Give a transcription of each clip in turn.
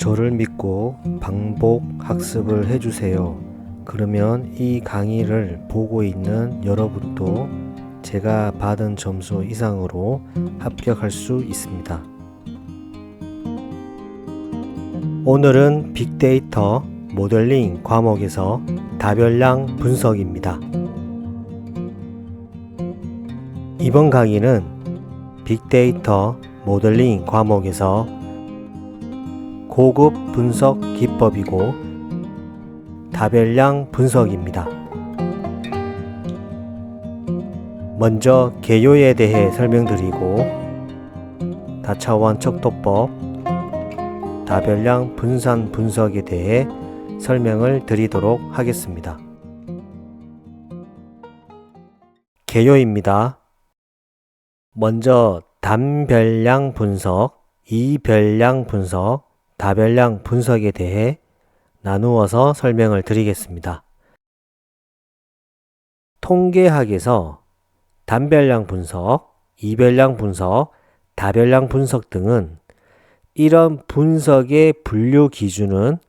저를 믿고 반복 학습을 해주세요. 그러면 이 강의를 보고 있는 여러분도 제가 받은 점수 이상으로 합격할 수 있습니다. 오늘은 빅데이터 모델링 과목에서 다별량 분석입니다. 이번 강의는 빅데이터 모델링 과목에서 고급 분석 기법이고 다별량 분석입니다. 먼저 개요에 대해 설명드리고 다차원 척도법, 다별량 분산 분석에 대해 설명을 드리도록 하겠습니다. 개요입니다. 먼저 단별량 분석, 이별량 분석, 다별량 분석에 대해 나누어서 설명을 드리겠습니다. 통계학에서 단별량 분석, 이별량 분석, 다별량 분석 등은 이런 분석의 분류 기준은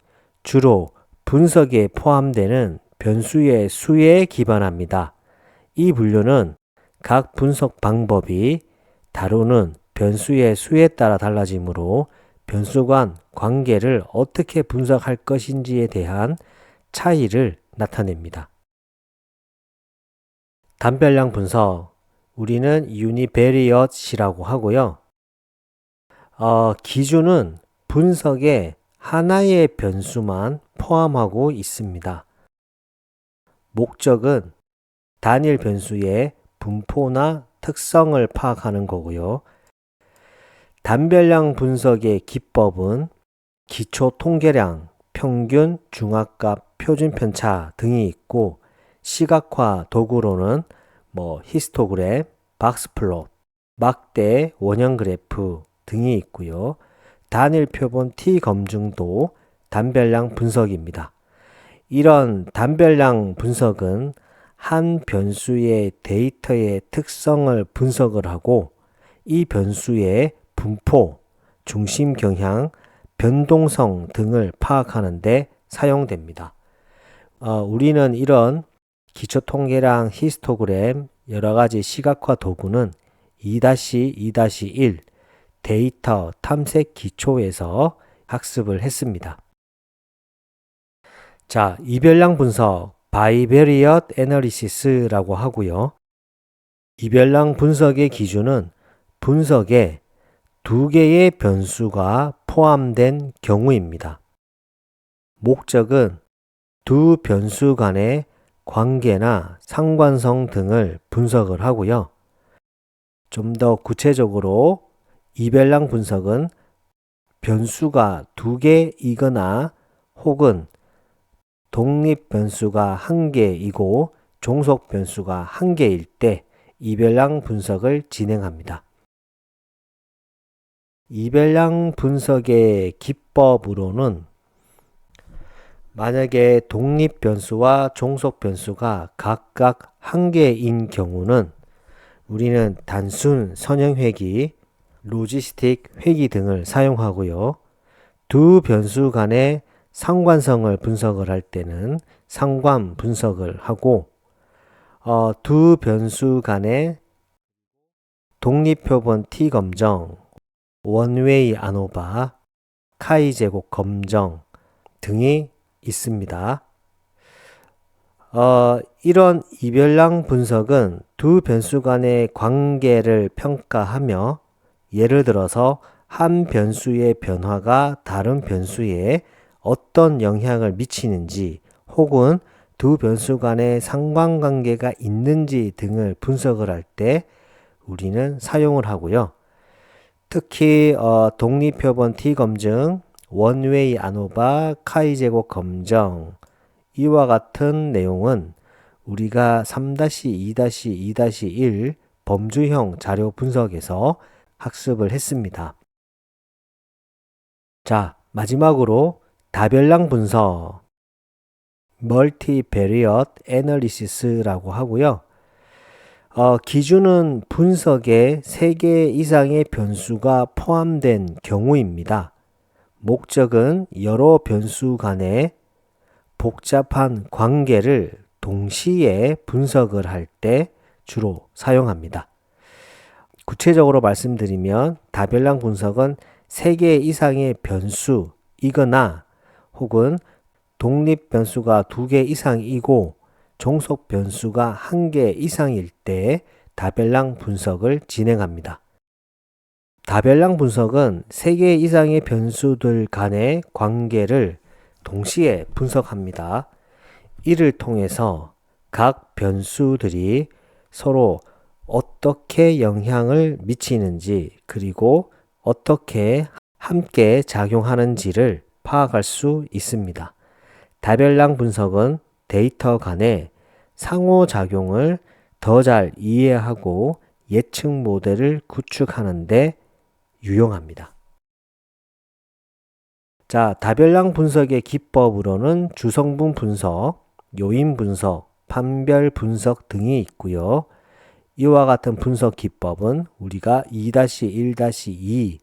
주로 분석에 포함되는 변수의 수에 기반합니다. 이 분류는 각 분석 방법이 다루는 변수의 수에 따라 달라지므로 변수 간 관계를 어떻게 분석할 것인지에 대한 차이를 나타냅니다. 단별량 분석, 우리는 유니베리엇이라고 하고요. 기준은 분석에 하나의 변수만 포함하고 있습니다. 목적은 단일 변수의 분포나 특성을 파악하는 거고요. 단별량 분석의 기법은 기초 통계량, 평균, 중압값, 표준 편차 등이 있고 시각화 도구로는 히스토그램, 박스플롯, 막대, 원형 그래프 등이 있고요. 단일 표본 T 검증도 단별량 분석입니다. 이런 단별량 분석은 한 변수의 데이터의 특성을 분석을 하고 이 변수의 분포, 중심 경향, 변동성 등을 파악하는 데 사용됩니다. 우리는 이런 기초통계량, 히스토그램, 여러가지 시각화 도구는 2-2-1 데이터 탐색 기초에서 학습을 했습니다. 자, 이별량 분석, 바이베리엇 애널리시스라고 하고요. 이별량 분석의 기준은 분석에 두 개의 변수가 포함된 경우입니다. 목적은 두 변수 간의 관계나 상관성 등을 분석을 하고요. 좀 더 구체적으로 이별량 분석은 변수가 두 개이거나 혹은 독립 변수가 한 개이고 종속 변수가 한 개일 때 이별량 분석을 진행합니다. 이별량 분석의 기법으로는 만약에 독립 변수와 종속 변수가 각각 한 개인 경우는 우리는 단순 선형 회귀, 로지스틱 회귀 등을 사용하고요. 두 변수 간의 상관성을 분석을 할 때는 상관 분석을 하고 두 변수 간의 독립표본 T 검정, 원웨이 아노바, 카이 제곱 검정 등이 있습니다. 이런 이별량 분석은 두 변수 간의 관계를 평가하며 예를 들어서 한 변수의 변화가 다른 변수에 어떤 영향을 미치는지 혹은 두 변수 간의 상관관계가 있는지 등을 분석을 할 때 우리는 사용을 하고요. 특히 독립표본 T 검증, 원웨이 아노바, 카이 제곱 검정 이와 같은 내용은 우리가 3-2-2-1 범주형 자료 분석에서 학습을 했습니다. 자, 마지막으로 다별량 분석, 멀티베리엇 애널리시스라고 하고요. 기준은 분석에 3개 이상의 변수가 포함된 경우입니다. 목적은 여러 변수 간의 복잡한 관계를 동시에 분석을 할 때 주로 사용합니다. 구체적으로 말씀드리면 다별량 분석은 3개 이상의 변수이거나 혹은 독립 변수가 2개 이상이고 종속 변수가 1개 이상일 때 다별량 분석을 진행합니다. 다별량 분석은 3개 이상의 변수들 간의 관계를 동시에 분석합니다. 이를 통해서 각 변수들이 서로 어떻게 영향을 미치는지 그리고 어떻게 함께 작용하는지를 파악할 수 있습니다. 다별량 분석은 데이터 간의 상호작용을 더 잘 이해하고 예측 모델을 구축하는 데 유용합니다. 자, 다별량 분석의 기법으로는 주성분 분석, 요인 분석, 판별 분석 등이 있고요. 이와 같은 분석 기법은 우리가 2-1-2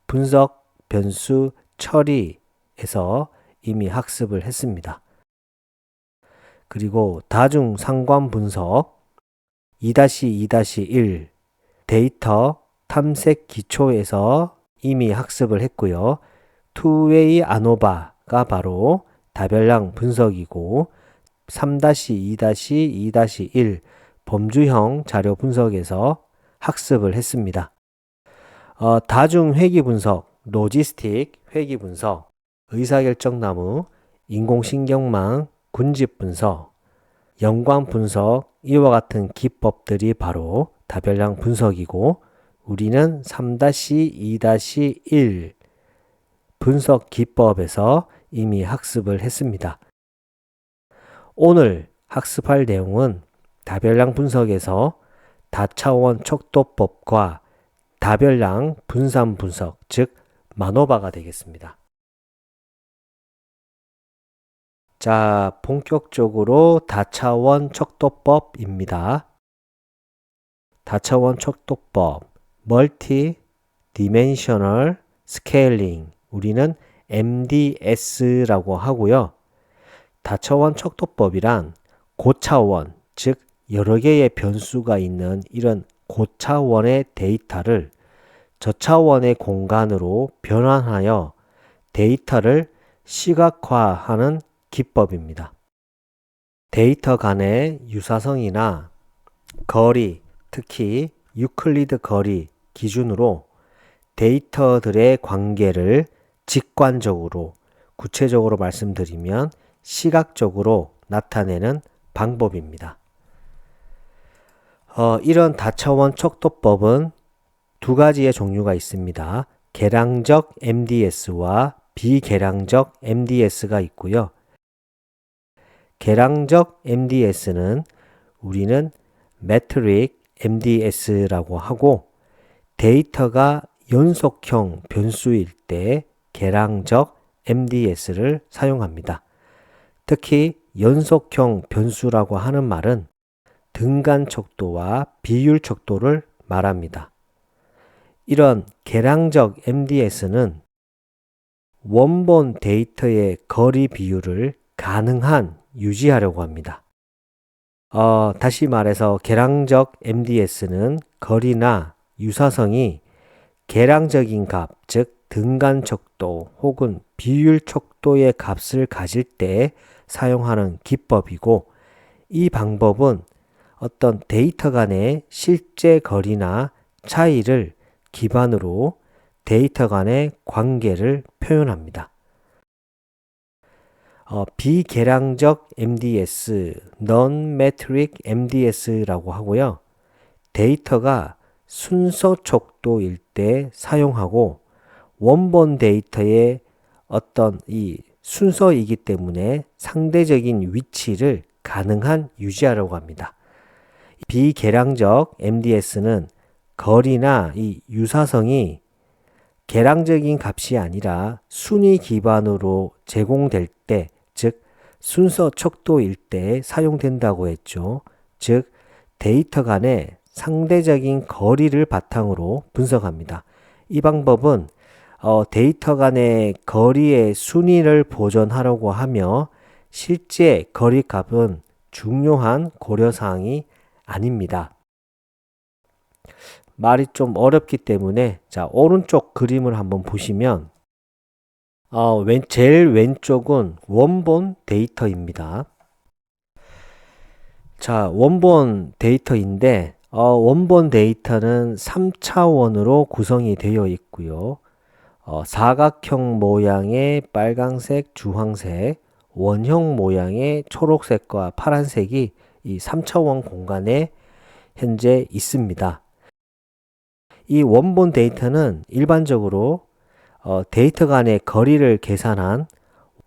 분석 변수 처리에서 이미 학습을 했습니다. 그리고 다중 상관 분석 2-2-1 데이터 탐색 기초에서 이미 학습을 했고요. 투웨이 아노바가 바로 다별량 분석이고 3-2-2-1 범주형 자료 분석에서 학습을 했습니다. 다중 회귀 분석, 로지스틱 회귀 분석, 의사결정나무, 인공신경망, 군집 분석, 연관 분석 이와 같은 기법들이 바로 다별량 분석이고 우리는 3-2-1 분석 기법에서 이미 학습을 했습니다. 오늘 학습할 내용은 다별량 분석에서 다차원 척도법과 다별량 분산 분석, 즉 마노바가 되겠습니다. 자, 본격적으로 다차원 척도법입니다. 다차원 척도법, 멀티 디멘셔널 스케일링, 우리는 MDS라고 하고요. 다차원 척도법이란 고차원, 즉 여러 개의 변수가 있는 이런 고차원의 데이터를 저차원의 공간으로 변환하여 데이터를 시각화하는 기법입니다. 데이터 간의 유사성이나 거리, 특히 유클리드 거리 기준으로 데이터들의 관계를 직관적으로, 구체적으로 말씀드리면 시각적으로 나타내는 방법입니다. 이런 다차원 척도법은 두 가지의 종류가 있습니다. 계량적 MDS와 비계량적 MDS가 있고요. 계량적 MDS는 우리는 매트릭 MDS라고 하고 데이터가 연속형 변수일 때 계량적 MDS를 사용합니다. 특히 연속형 변수라고 하는 말은 등간 척도와 비율 척도를 말합니다. 이런 계량적 MDS는 원본 데이터의 거리 비율을 가능한 유지하려고 합니다. 다시 말해서 계량적 MDS는 거리나 유사성이 계량적인 값, 즉 등간 척도 혹은 비율 척도의 값을 가질 때 사용하는 기법이고 이 방법은 어떤 데이터 간의 실제 거리나 차이를 기반으로 데이터 간의 관계를 표현합니다. 비계량적 MDS, Non-Metric MDS라고 하고요. 데이터가 순서 척도일 때 사용하고 원본 데이터의 어떤 이 순서이기 때문에 상대적인 위치를 가능한 유지하려고 합니다. 비계량적 MDS는 거리나 이 유사성이 계량적인 값이 아니라 순위 기반으로 제공될 때, 즉 순서 척도일 때 사용된다고 했죠. 즉 데이터 간의 상대적인 거리를 바탕으로 분석합니다. 이 방법은 데이터 간의 거리의 순위를 보존하려고 하며 실제 거리 값은 중요한 고려사항이 아닙니다. 말이 좀 어렵기 때문에 자, 오른쪽 그림을 한번 보시면 제일 왼쪽은 원본 데이터입니다. 자, 원본 데이터인데 원본 데이터는 3차원으로 구성이 되어 있고요. 사각형 모양의 빨강색, 주황색, 원형 모양의 초록색과 파란색이 이 3차원 공간에 현재 있습니다. 이 원본 데이터는 일반적으로 데이터 간의 거리를 계산한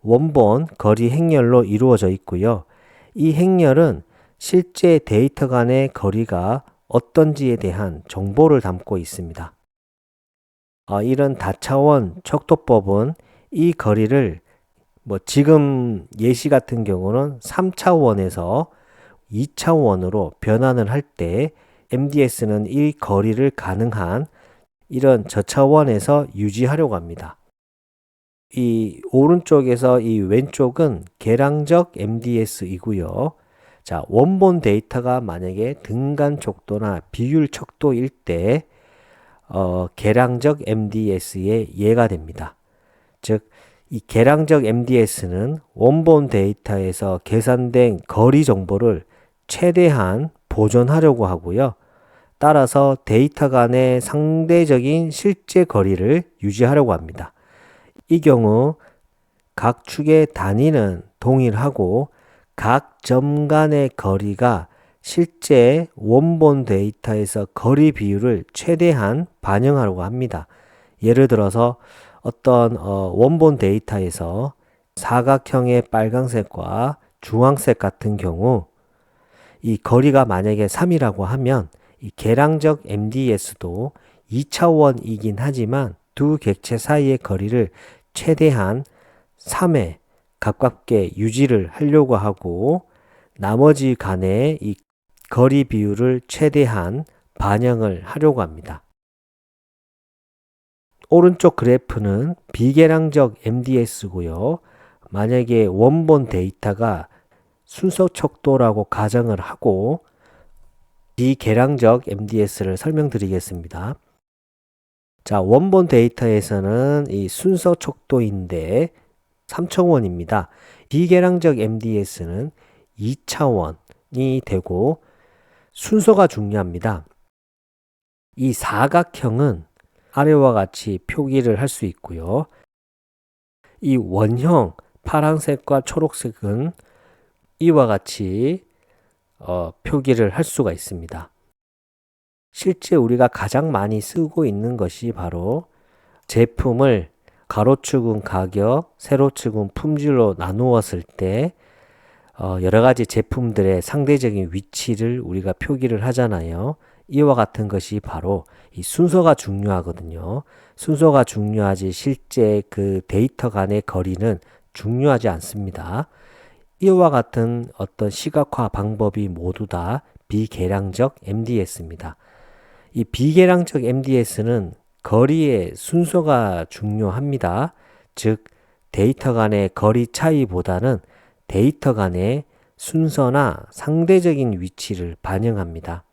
원본 거리 행렬로 이루어져 있고요. 이 행렬은 실제 데이터 간의 거리가 어떤지에 대한 정보를 담고 있습니다. 이런 다차원 척도법은 이 거리를 지금 예시 같은 경우는 3차원에서 2차원으로 변환을 할 때 MDS는 이 거리를 가능한 이런 저차원에서 유지하려고 합니다. 이 오른쪽에서 이 왼쪽은 계량적 MDS이고요. 자, 원본 데이터가 만약에 등간 척도나 비율 척도일 때 계량적 MDS의 예가 됩니다. 즉, 이 계량적 MDS는 원본 데이터에서 계산된 거리 정보를 최대한 보존하려고 하고요. 따라서 데이터 간의 상대적인 실제 거리를 유지하려고 합니다. 이 경우 각 축의 단위는 동일하고 각 점 간의 거리가 실제 원본 데이터에서 거리 비율을 최대한 반영하려고 합니다. 예를 들어서 어떤 원본 데이터에서 사각형의 빨강색과 주황색 같은 경우 이 거리가 만약에 3이라고 하면 이 계량적 MDS도 2차원이긴 하지만 두 객체 사이의 거리를 최대한 3에 가깝게 유지를 하려고 하고 나머지 간의 이 거리 비율을 최대한 반영을 하려고 합니다. 오른쪽 그래프는 비계량적 MDS고요. 만약에 원본 데이터가 순서 척도라고 가정을 하고 비계량적 MDS를 설명드리겠습니다. 자, 원본 데이터에서는 이 순서 척도인데 3차원입니다. 비계량적 MDS는 2차원이 되고 순서가 중요합니다. 이 사각형은 아래와 같이 표기를 할 수 있고요. 이 원형 파란색과 초록색은 이와 같이 표기를 할 수가 있습니다. 실제 우리가 가장 많이 쓰고 있는 것이 바로 제품을 가로축은 가격, 세로축은 품질로 나누었을 때 여러 가지 제품들의 상대적인 위치를 우리가 표기를 하잖아요. 이와 같은 것이 바로 이 순서가 중요하거든요. 순서가 중요하지 실제 그 데이터 간의 거리는 중요하지 않습니다. 이와 같은 어떤 시각화 방법이 모두 다 비계량적 MDS입니다. 이 비계량적 MDS는 거리의 순서가 중요합니다. 즉, 데이터 간의 거리 차이보다는 데이터 간의 순서나 상대적인 위치를 반영합니다.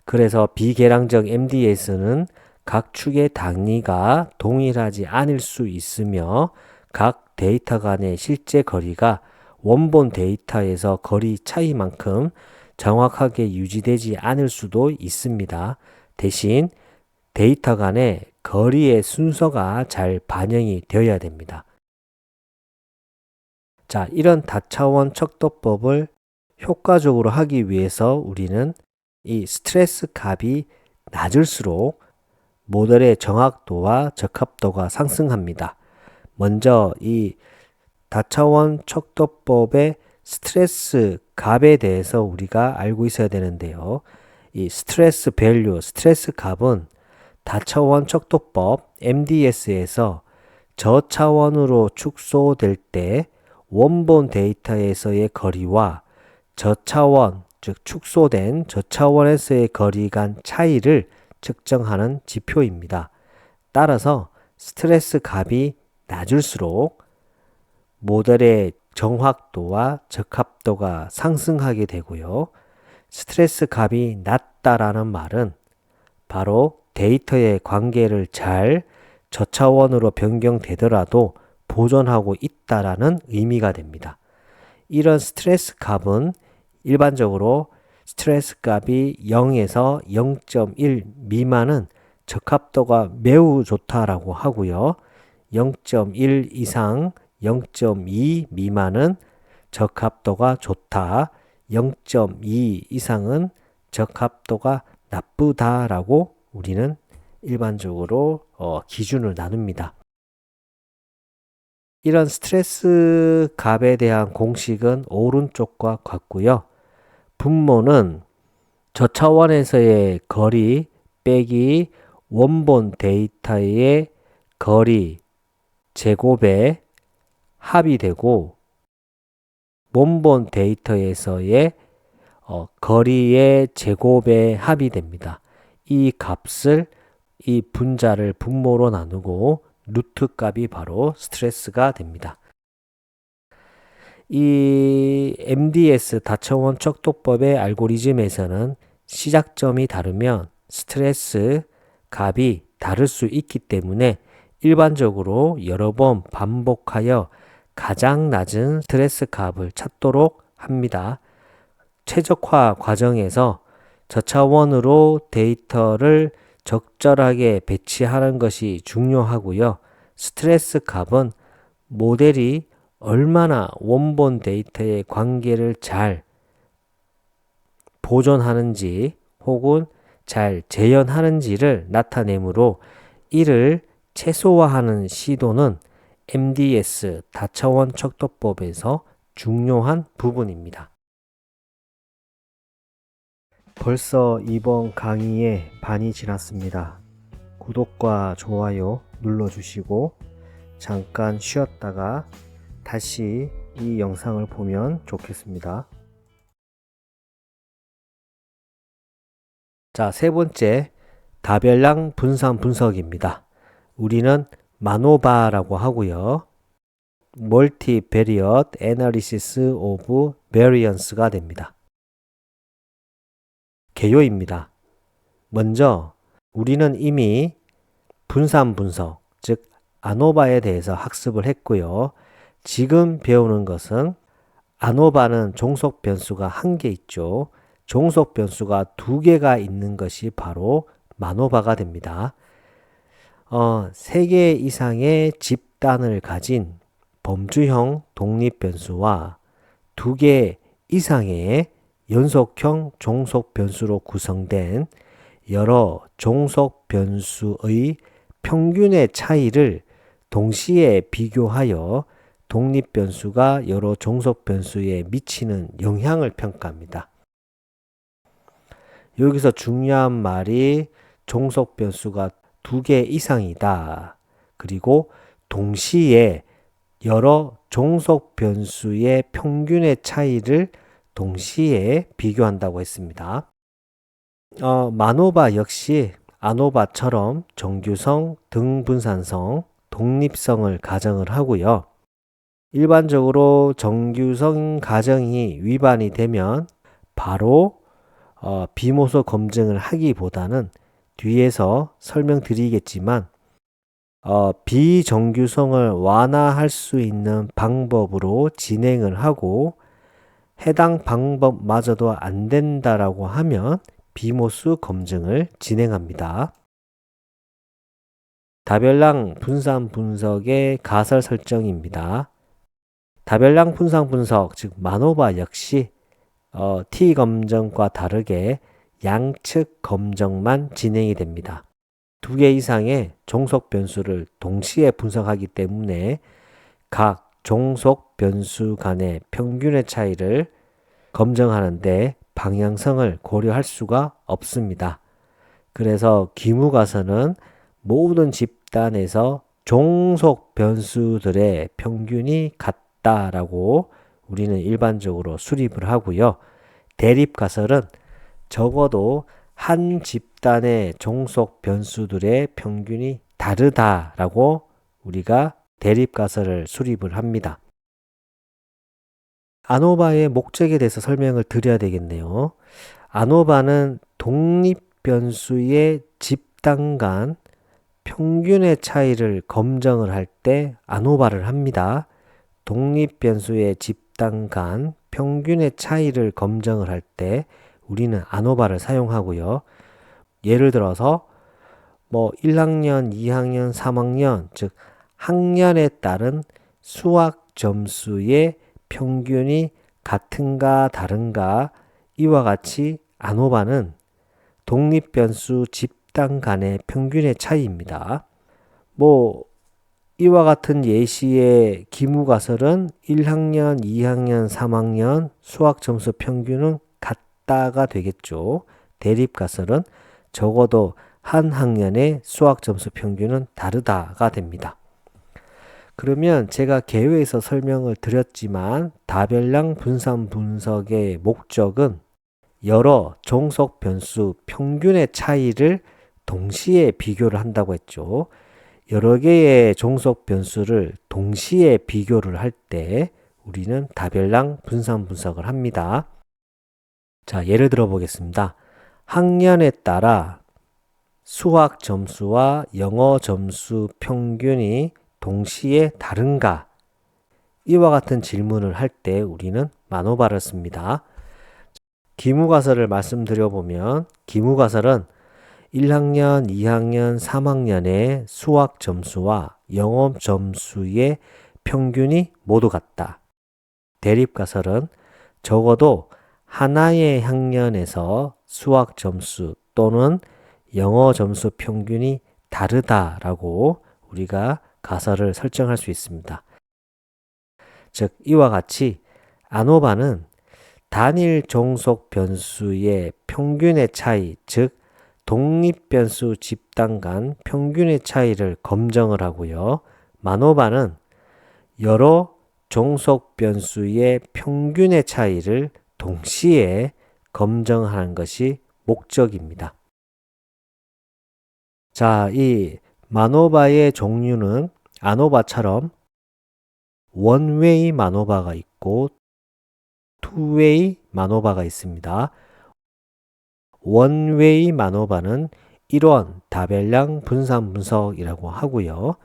그래서 비계량적 MDS는 각 축의 단위가 동일하지 않을 수 있으며 각 데이터 간의 실제 거리가 원본 데이터에서 거리 차이만큼 정확하게 유지되지 않을 수도 있습니다. 대신 데이터 간의 거리의 순서가 잘 반영이 되어야 됩니다. 자, 이런 다차원 척도법을 효과적으로 하기 위해서 우리는 이 스트레스 값이 낮을수록 모델의 정확도와 적합도가 상승합니다. 먼저 이 다차원 척도법의 스트레스 값에 대해서 우리가 알고 있어야 되는데요. 이 스트레스 밸류, 스트레스 값은 다차원 척도법 MDS에서 저차원으로 축소될 때 원본 데이터에서의 거리와 저차원, 즉 축소된 저차원에서의 거리 간 차이를 측정하는 지표입니다. 따라서 스트레스 값이 낮을수록 모델의 정확도와 적합도가 상승하게 되고요. 스트레스 값이 낮다라는 말은 바로 데이터의 관계를 잘 저차원으로 변경되더라도 보존하고 있다라는 의미가 됩니다. 이런 스트레스 값은 일반적으로 스트레스 값이 0에서 0.1 미만은 적합도가 매우 좋다라고 하고요. 0.1 이상 0.2 미만은 적합도가 좋다. 0.2 이상은 적합도가 나쁘다라고 우리는 일반적으로 기준을 나눕니다. 이런 스트레스 값에 대한 공식은 오른쪽과 같고요. 분모는 저차원에서의 거리 빼기 원본 데이터의 거리 제곱에 합이 되고 원본 데이터에서의 거리의 제곱에 합이 됩니다. 이 값을 이 분자를 분모로 나누고 루트 값이 바로 스트레스가 됩니다. 이 MDS 다차원 척도법의 알고리즘에서는 시작점이 다르면 스트레스 값이 다를 수 있기 때문에 일반적으로 여러 번 반복하여 가장 낮은 스트레스 값을 찾도록 합니다. 최적화 과정에서 저차원으로 데이터를 적절하게 배치하는 것이 중요하고요. 스트레스 값은 모델이 얼마나 원본 데이터의 관계를 잘 보존하는지 혹은 잘 재현하는지를 나타내므로 이를 최소화하는 시도는 MDS 다차원 척도법에서 중요한 부분입니다. 벌써 이번 강의의 반이 지났습니다. 구독과 좋아요 눌러주시고 잠깐 쉬었다가 다시 이 영상을 보면 좋겠습니다. 자, 세 번째 다별량 분산 분석입니다. 우리는 마노바라고 하고요. Multivariate Analysis of Variance가 됩니다. 개요입니다. 먼저 우리는 이미 분산 분석, 즉 아노바에 대해서 학습을 했고요. 지금 배우는 것은 아노바는 종속 변수가 한 개 있죠. 종속 변수가 두 개가 있는 것이 바로 마노바가 됩니다. 3개 이상의 집단을 가진 범주형 독립 변수와 2개 이상의 연속형 종속 변수로 구성된 여러 종속 변수의 평균의 차이를 동시에 비교하여 독립 변수가 여러 종속 변수에 미치는 영향을 평가합니다. 여기서 중요한 말이 종속 변수가 2개 이상이다. 그리고 동시에 여러 종속 변수의 평균의 차이를 동시에 비교한다고 했습니다. 마노바 역시 아노바처럼 정규성, 등분산성, 독립성을 가정을 하고요. 일반적으로 정규성 가정이 위반이 되면 바로 비모소 검증을 하기보다는 뒤에서 설명드리겠지만 비정규성을 완화할 수 있는 방법으로 진행을 하고 해당 방법마저도 안 된다라고 하면 비모수 검증을 진행합니다. 다별량 분산 분석의 가설 설정입니다. 다별량 분산 분석, 즉 마노바 역시 T 검정과 다르게 양측 검정만 진행이 됩니다. 2개 이상의 종속 변수를 동시에 분석하기 때문에 각 종속 변수 간의 평균의 차이를 검증하는데 방향성을 고려할 수가 없습니다. 그래서 기무가서는 모든 집단에서 종속 변수들의 평균이 같다라고 우리는 일반적으로 수립을 하고요. 대립가설은 적어도 한 집단의 종속 변수들의 평균이 다르다라고 우리가 대립가설을 수립을 합니다. 아노바의 목적에 대해서 설명을 드려야 되겠네요. 아노바는 독립변수의 집단 간 평균의 차이를 검정을 할 때 아노바를 합니다. 독립변수의 집단 간 평균의 차이를 검정을 할 때 우리는 아노바를 사용하고요. 예를 들어서 1학년, 2학년, 3학년, 즉 학년에 따른 수학 점수의 평균이 같은가 다른가 이와 같이 아노바는 독립변수 집단 간의 평균의 차이입니다. 이와 같은 예시의 기무가설은 1학년, 2학년, 3학년 수학 점수 평균은 같다가 되겠죠. 대립가설은 적어도 한 학년의 수학 점수 평균은 다르다가 됩니다. 그러면 제가 개요에서 설명을 드렸지만 다별량 분산 분석의 목적은 여러 종속 변수 평균의 차이를 동시에 비교를 한다고 했죠. 여러 개의 종속 변수를 동시에 비교를 할 때 우리는 다별량 분산 분석을 합니다. 자, 예를 들어 보겠습니다. 학년에 따라 수학 점수와 영어 점수 평균이 동시에 다른가? 이와 같은 질문을 할 때 우리는 만오바를 씁니다. 기무가설을 말씀드려보면 기무가설은 1학년, 2학년, 3학년의 수학 점수와 영어 점수의 평균이 모두 같다. 대립가설은 적어도 하나의 학년에서 수학 점수 또는 영어 점수 평균이 다르다라고 우리가 가설을 설정할 수 있습니다. 즉 이와 같이 아노바는 단일 종속 변수의 평균의 차이, 즉 독립변수 집단 간 평균의 차이를 검정을 하고요. 만오바는 여러 종속 변수의 평균의 차이를 동시에 검정하는 것이 목적입니다. 자, 이 만오바의 종류는 아노바처럼 원웨이 만오바가 있고 투웨이 만오바가 있습니다. 원웨이 만오바는 1원 다별량 분산 분석이라고 하고요.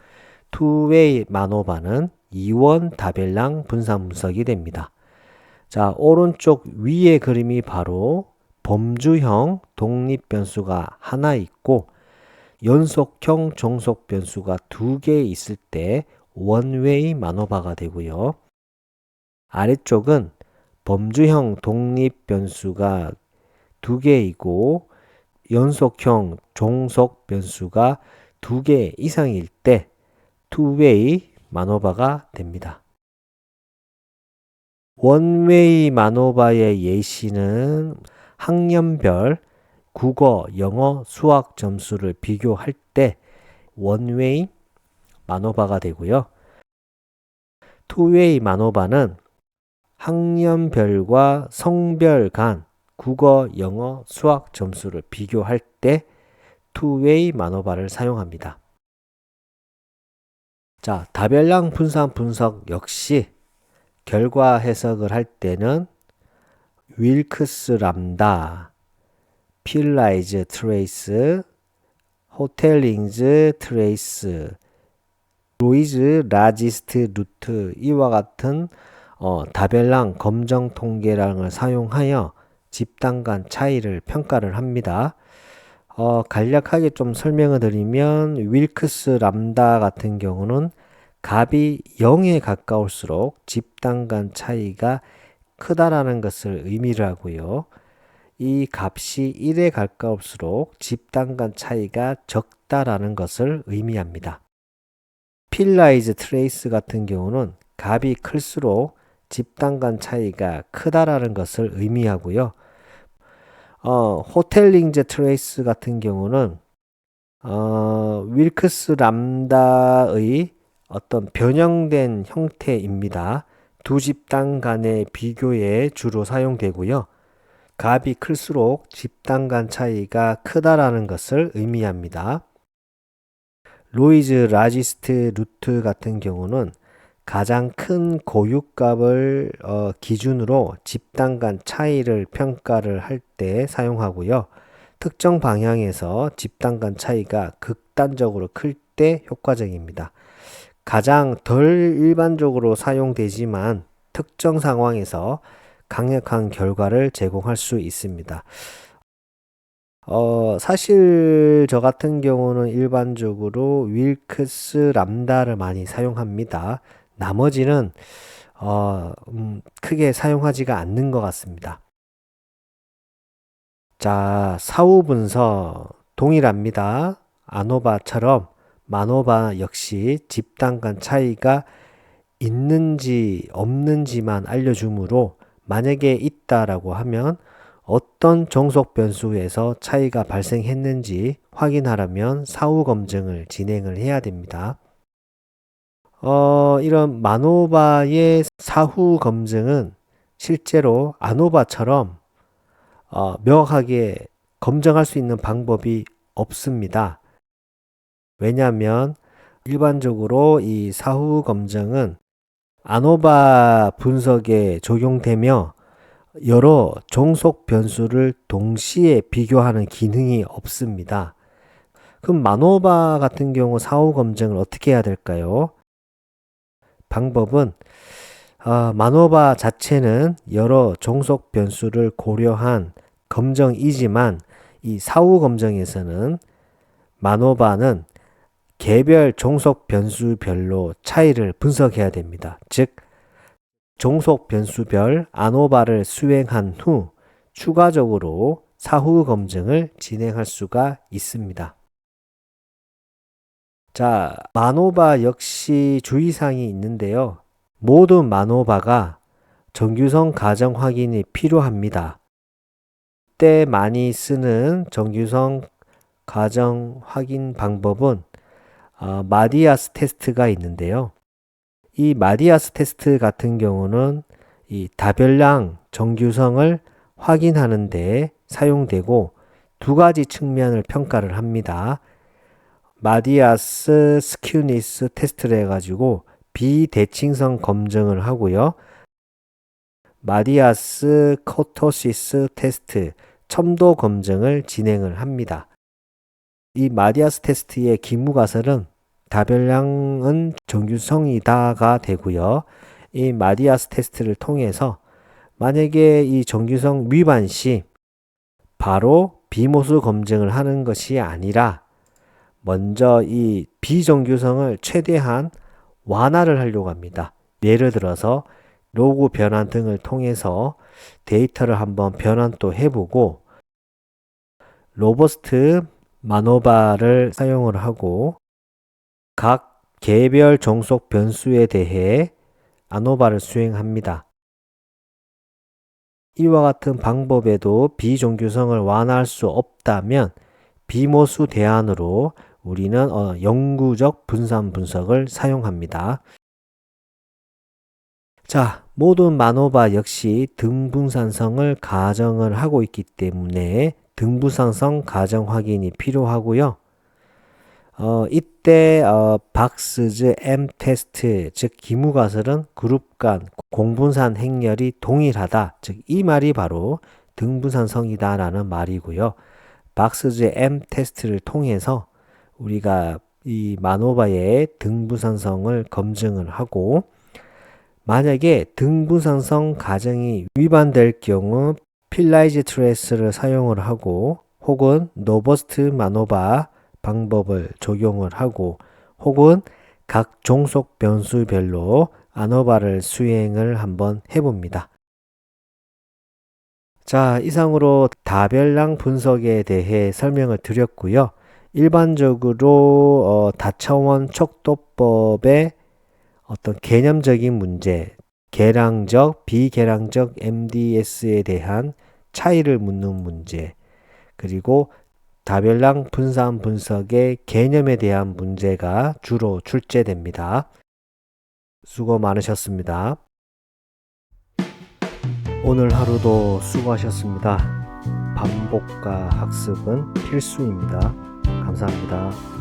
투웨이 만오바는 2원 다별량 분산 분석이 됩니다. 자, 오른쪽 위의 그림이 바로 범주형 독립변수가 하나 있고 연속형 종속 변수가 2개 있을 때 원웨이 만오바가 되고요. 아래쪽은 범주형 독립변수가 2개이고 연속형 종속 변수가 2개 이상일 때 투웨이 만오바가 됩니다. 원웨이 만오바의 예시는 학년별 국어, 영어, 수학 점수를 비교할 때 원웨이 만오바가 되고요. 투웨이 만오바는 학년별과 성별 간 국어, 영어, 수학 점수를 비교할 때 투웨이 만오바를 사용합니다. 자, 다별량 분산 분석 역시 결과 해석을 할 때는 윌크스 람다, 필라이즈 트레이스, 호텔링즈 트레이스, 로이즈 라지스트 루트 이와 같은 다별량 검정 통계량을 사용하여 집단 간 차이를 평가를 합니다. 간략하게 좀 설명을 드리면 윌크스 람다 같은 경우는 값이 0에 가까울수록 집단 간 차이가 크다라는 것을 의미를 하고요. 이 값이 1에 가까울수록 집단 간 차이가 적다라는 것을 의미합니다. 필라이즈 트레이스 같은 경우는 값이 클수록 집단 간 차이가 크다라는 것을 의미하고요. 호텔링즈 트레이스 같은 경우는 윌크스 람다의 어떤 변형된 형태입니다. 두 집단 간의 비교에 주로 사용되고요. 값이 클수록 집단 간 차이가 크다라는 것을 의미합니다. 로이즈 라지스트 루트 같은 경우는 가장 큰 고유값을 기준으로 집단 간 차이를 평가를 할 때 사용하고요. 특정 방향에서 집단 간 차이가 극단적으로 클 때 효과적입니다. 가장 덜 일반적으로 사용되지만 특정 상황에서 강력한 결과를 제공할 수 있습니다. 사실 저 같은 경우는 일반적으로 윌크스 람다를 많이 사용합니다. 나머지는 크게 사용하지가 않는 것 같습니다. 자, 사후 분석 동일합니다. 아노바처럼 마노바 역시 집단 간 차이가 있는지 없는지만 알려주므로 만약에 있다라고 하면 어떤 종속 변수에서 차이가 발생했는지 확인하려면 사후 검증을 진행을 해야 됩니다. 이런 마노바의 사후 검증은 실제로 아노바처럼 명확하게 검증할 수 있는 방법이 없습니다. 왜냐하면 일반적으로 이 사후 검증은 아노바 분석에 적용되며 여러 종속 변수를 동시에 비교하는 기능이 없습니다. 그럼 마노바 같은 경우 사후 검증을 어떻게 해야 될까요? 방법은 마노바 자체는 여러 종속 변수를 고려한 검정이지만 이 사후 검정에서는 마노바는 개별 종속 변수별로 차이를 분석해야 됩니다. 즉 종속 변수별 아노바를 수행한 후 추가적으로 사후 검증을 진행할 수가 있습니다. 자, 마노바 역시 주의사항이 있는데요. 모든 마노바가 정규성 가정 확인이 필요합니다. 때 많이 쓰는 정규성 가정 확인 방법은 마디아스 테스트가 있는데요. 이 마디아스 테스트 같은 경우는 이 다별량 정규성을 확인하는 데 사용되고 두 가지 측면을 평가를 합니다. 마디아스 스큐니스 테스트를 해가지고 비대칭성 검증을 하고요. 마디아스 코토시스 테스트, 첨도 검증을 진행을 합니다. 이 마디아스 테스트의 기무가설은 다별량은 정규성이다가 되고요. 이 마디아스 테스트를 통해서 만약에 이 정규성 위반 시 바로 비모수 검증을 하는 것이 아니라 먼저 이 비정규성을 최대한 완화를 하려고 합니다. 예를 들어서 로그 변환 등을 통해서 데이터를 한번 변환도 해보고 로버스트 마노바를 사용을 하고 각 개별 종속 변수에 대해 아노바를 수행합니다. 이와 같은 방법에도 비정규성을 완화할 수 없다면 비모수 대안으로 우리는 영구적 분산 분석을 사용합니다. 자, 모든 마노바 역시 등분산성을 가정을 하고 있기 때문에 등분산성 가정 확인이 필요하고요. 이때 박스즈 M 테스트, 즉 기무가설은 그룹 간 공분산 행렬이 동일하다. 즉 이 말이 바로 등분산성이다 라는 말이고요. 박스즈 M 테스트를 통해서 우리가 이 마노바의 등분산성을 검증을 하고 만약에 등분산성 가정이 위반될 경우 필라이즈 트레이스를 사용을 하고 혹은 로버스트 마노바 방법을 적용을 하고 혹은 각 종속 변수별로 아노바를 수행을 한번 해봅니다. 자, 이상으로 다별량 분석에 대해 설명을 드렸고요. 일반적으로 다차원 척도법의 어떤 개념적인 문제, 계량적, 비계량적 MDS에 대한 차이를 묻는 문제, 그리고 다별량 분산 분석의 개념에 대한 문제가 주로 출제됩니다. 수고 많으셨습니다. 오늘 하루도 수고하셨습니다. 반복과 학습은 필수입니다. 감사합니다.